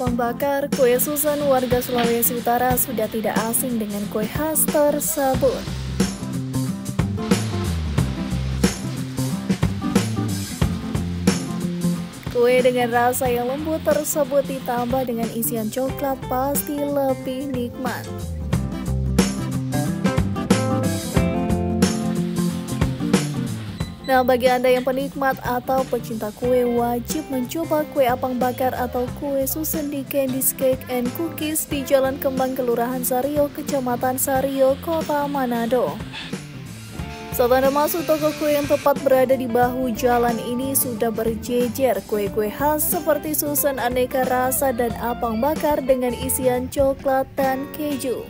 apang bakar, kue susun warga Sulawesi Utara sudah tidak asing dengan kue khas tersebut. Kue dengan rasa yang lembut tersebut ditambah dengan isian coklat pasti lebih nikmat. Nah, bagi Anda yang penikmat atau pecinta kue, wajib mencoba kue apang bakar atau kue susun di Candies Cake and Cookies di Jalan Kembang, Kelurahan Sario, Kecamatan Sario, Kota Manado. Saat Anda masuk toko kue yang tepat berada di bahu jalan ini, sudah berjejer kue-kue khas seperti susun aneka rasa dan apang bakar dengan isian coklat dan keju.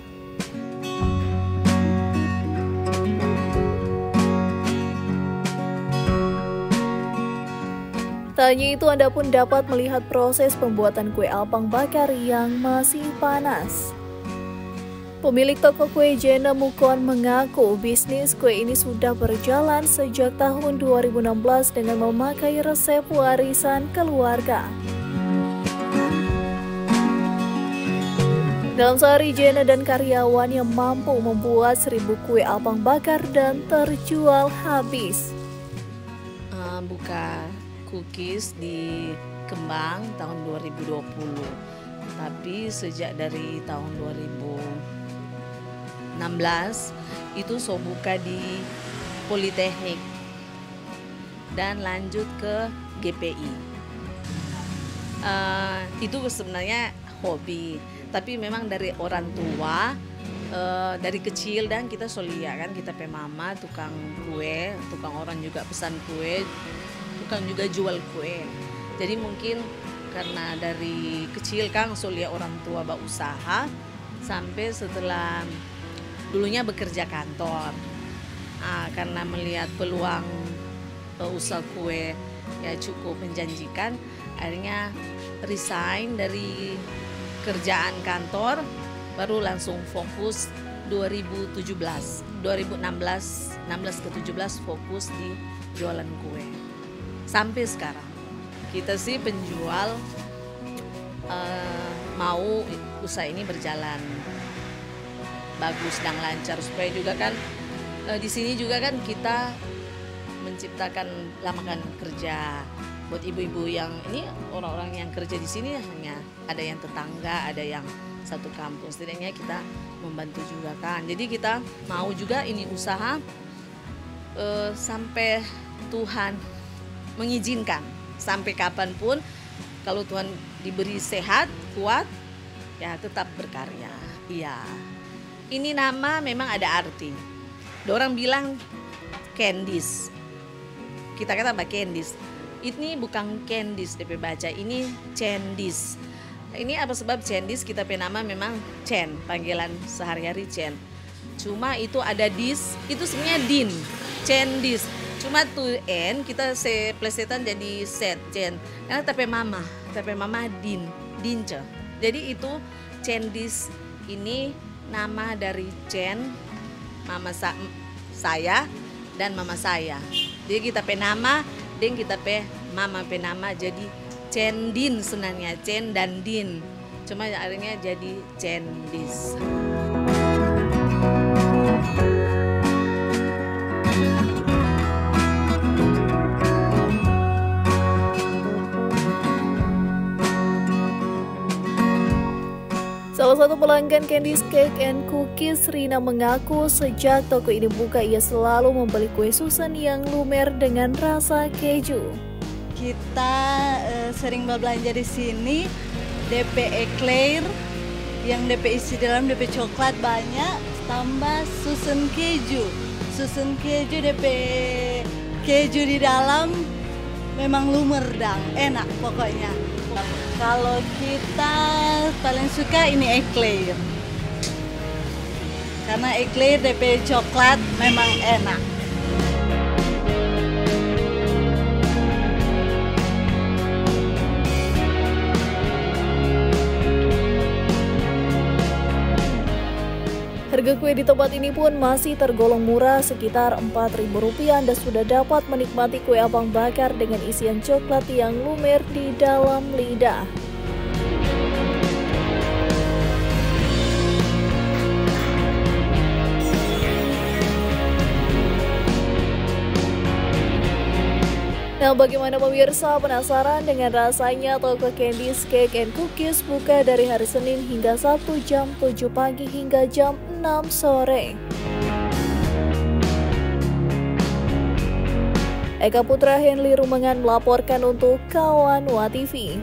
Tak hanya itu, Anda pun dapat melihat proses pembuatan kue apang bakar yang masih panas. Pemilik toko kue Jena Mukon mengaku bisnis kue ini sudah berjalan sejak tahun 2016 dengan memakai resep warisan keluarga. Dalam sehari, Jena dan karyawan yang mampu membuat 1000 kue apang bakar dan terjual habis. Buka cookies di Kembang tahun 2020, tapi sejak dari tahun 2016 itu saya buka di Politeknik dan lanjut ke GPI. Itu sebenarnya hobi, tapi memang dari orang tua, dari kecil, dan kita solia kan, kita pe mama tukang kue, tukang orang juga pesan kue, tukang juga jual kue. Jadi mungkin karena dari kecil kan solia orang tua berusaha, sampai setelah dulunya bekerja kantor, karena melihat peluang usaha kue ya cukup menjanjikan, akhirnya resign dari kerjaan kantor, baru langsung fokus 2016 ke 17 fokus di jualan kue. Sampai sekarang kita sih penjual mau usaha ini berjalan bagus dan lancar, supaya juga kan di sini juga kan kita menciptakan lapangan kerja buat ibu-ibu yang ini, orang-orang yang kerja di sini hanya ada yang tetangga, ada yang satu kampus, setidaknya kita membantu juga kan. Jadi kita mau juga ini usaha sampai Tuhan mengizinkan, sampai kapanpun kalau Tuhan diberi sehat, kuat, ya tetap berkarya. Iya, ini nama memang ada arti. Orang bilang Candies, kita kata Mbak Candies. Ini bukan Candies DP baca, ini Candies. Ini apa sebab Candies, kita pe nama memang Chen, panggilan sehari-hari Chen. Cuma itu ada dis, itu sebenarnya Din, Candies. Cuma tuh N kita plesetan jadi set Chen. Karena tapi mama Din, Dince. Jadi itu Candies ini nama dari Chen, mama saya dan mama saya. Jadi kita pe nama dan kita pe mama pe nama, jadi Chen Din sebenarnya, Chen dan Din. Cuma akhirnya jadi Candies. Salah satu pelanggan Candies Cake and Cookies, Rina, mengaku sejak toko ini buka ia selalu membeli kue susun yang lumer dengan rasa keju. Kita sering berbelanja di sini, DP eclair yang DP isi dalam DP coklat banyak, tambah susun keju. Susun keju, DP keju di dalam memang lumer dan enak pokoknya. Kalau kita paling suka ini eclair, karena eclair DP coklat memang enak. Harga kue di tempat ini pun masih tergolong murah, sekitar Rp4.000 Anda sudah dapat menikmati kue apang bakar dengan isian coklat yang lumer di dalam lidah. Nah, bagaimana pemirsa, penasaran dengan rasanya toko Candies Cake and Cookies buka dari hari Senin hingga Sabtu jam 7 pagi hingga jam 6 sore. Eka Putra, Henly Rumengan melaporkan untuk Kawan WA TV.